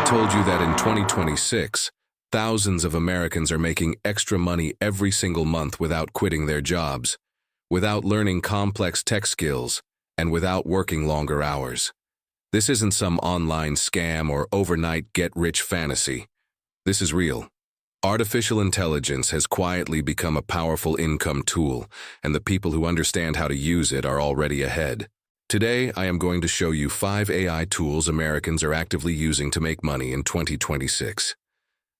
told you that in 2026, thousands of Americans are making extra money every single month without quitting their jobs, without learning complex tech skills, and without working longer hours. This isn't some online scam or overnight get-rich fantasy. This is real. Artificial intelligence has quietly become a powerful income tool, and the people who understand how to use it are already ahead. Today, I am going to show you 5 AI tools Americans are actively using to make money in 2026.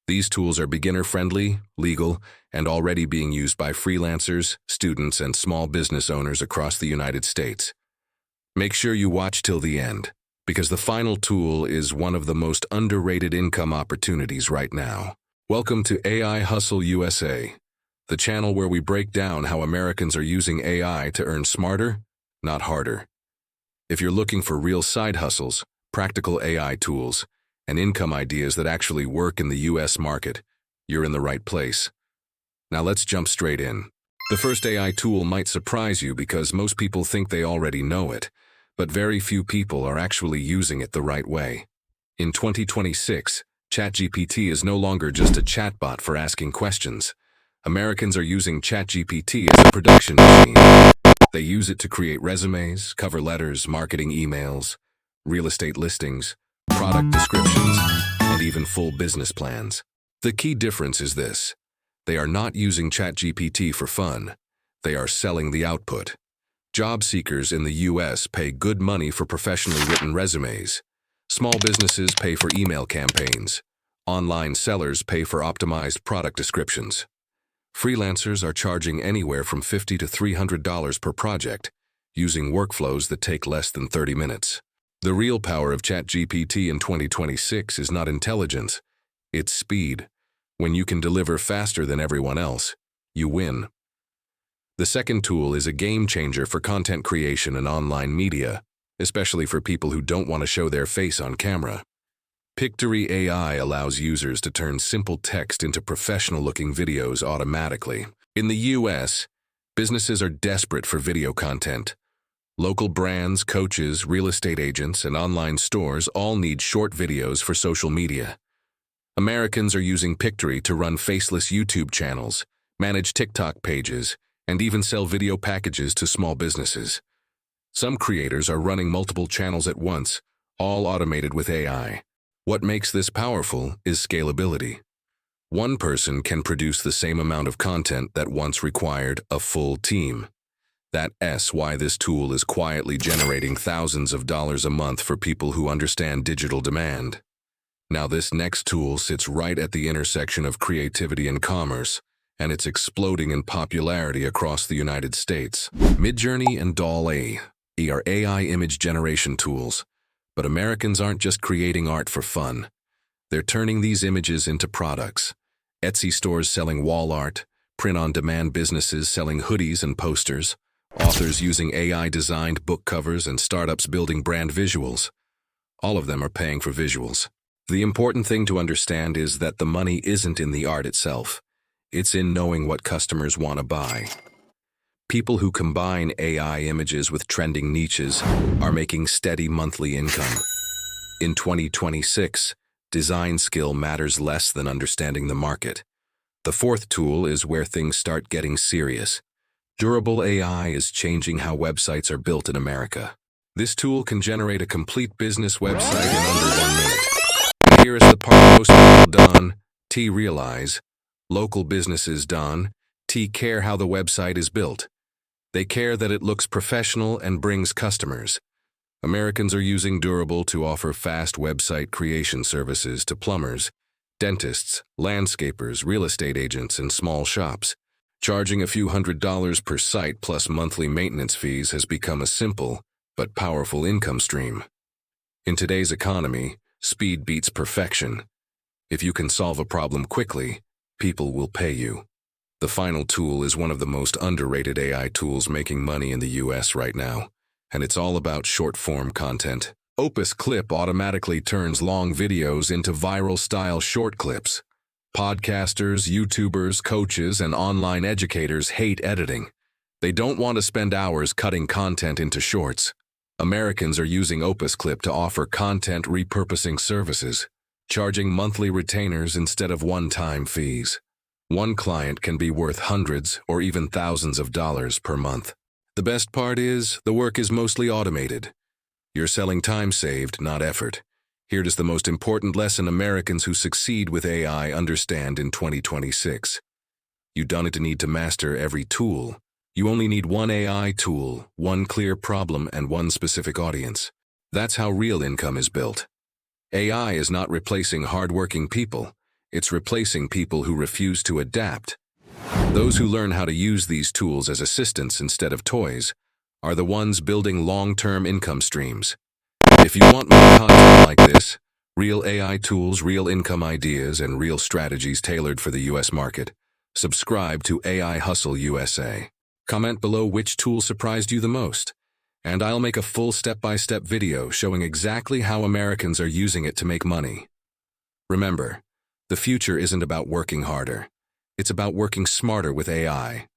These tools are beginner-friendly, legal, and already being used by freelancers, students, and small business owners across the United States. Make sure you watch till the end, because the final tool is one of the most underrated income opportunities right now. Welcome to AI Hustle USA, the channel where we break down how Americans are using AI to earn smarter, not harder. If you're looking for real side hustles, practical AI tools, and income ideas that actually work in the US market, you're in the right place. Now let's jump straight in. The first AI tool might surprise you because most people think they already know it, but very few people are actually using it the right way. In 2026, ChatGPT is no longer just a chatbot for asking questions. Americans are using ChatGPT as a production machine. They use it to create resumes, cover letters, marketing emails, real estate listings, product descriptions, and even full business plans. The key difference is this: they are not using ChatGPT for fun. They are selling the output. Job seekers in the US pay good money for professionally written resumes. Small businesses pay for email campaigns. Online sellers pay for optimized product descriptions. Freelancers are charging anywhere from $50 to $300 per project, using workflows that take less than 30 minutes. The real power of ChatGPT in 2026 is not intelligence, it's speed. When you can deliver faster than everyone else, you win. The second tool is a game changer for content creation and online media, especially for people who don't want to show their face on camera. Pictory AI allows users to turn simple text into professional-looking videos automatically. In the US, businesses are desperate for video content. Local brands, coaches, real estate agents, and online stores all need short videos for social media. Americans are using Pictory to run faceless YouTube channels, manage TikTok pages, and even sell video packages to small businesses. Some creators are running multiple channels at once, all automated with AI. What makes this powerful is scalability. One person can produce the same amount of content that once required a full team. That's why this tool is quietly generating thousands of dollars a month for people who understand digital demand. Now this next tool sits right at the intersection of creativity and commerce, and it's exploding in popularity across the United States. Midjourney and DALL-E are AI image generation tools. But Americans aren't just creating art for fun. They're turning these images into products. Etsy stores selling wall art, print-on-demand businesses selling hoodies and posters, authors using AI-designed book covers, and startups building brand visuals. All of them are paying for visuals. The important thing to understand is that the money isn't in the art itself. It's in knowing what customers want to buy. People who combine AI images with trending niches are making steady monthly income. In 2026, design skill matters less than understanding the market. The fourth tool is where things start getting serious. Durable AI is changing how websites are built in America. This tool can generate a complete business website in under 1 minute. Here is the part most people realize. Local businesses care how the website is built. They care that it looks professional and brings customers. Americans are using Durable to offer fast website creation services to plumbers, dentists, landscapers, real estate agents, and small shops. Charging a few $100s per site plus monthly maintenance fees has become a simple but powerful income stream. In today's economy, speed beats perfection. If you can solve a problem quickly, people will pay you. The final tool is one of the most underrated AI tools making money in the US right now, and it's all about short-form content. Opus Clip automatically turns long videos into viral-style short clips. Podcasters, YouTubers, coaches, and online educators hate editing. They don't want to spend hours cutting content into shorts. Americans are using Opus Clip to offer content repurposing services. charging monthly retainers instead of one-time fees. One client can be worth hundreds or even thousands of dollars per month. The best part is, the work is mostly automated. You're selling time saved, not effort. Here is the most important lesson Americans who succeed with AI understand in 2026. You don't need to master every tool. You only need one AI tool, one clear problem, and one specific audience. That's how real income is built. AI is not replacing hardworking people. It's replacing people who refuse to adapt. Those who learn how to use these tools as assistants instead of toys are the ones building long-term income streams. If you want more content like this, real AI tools, real income ideas, and real strategies tailored for the US market, subscribe to AI Hustle USA. Comment below which tool surprised you the most, and I'll make a full step-by-step video showing exactly how Americans are using it to make money. Remember, the future isn't about working harder. It's about working smarter with AI.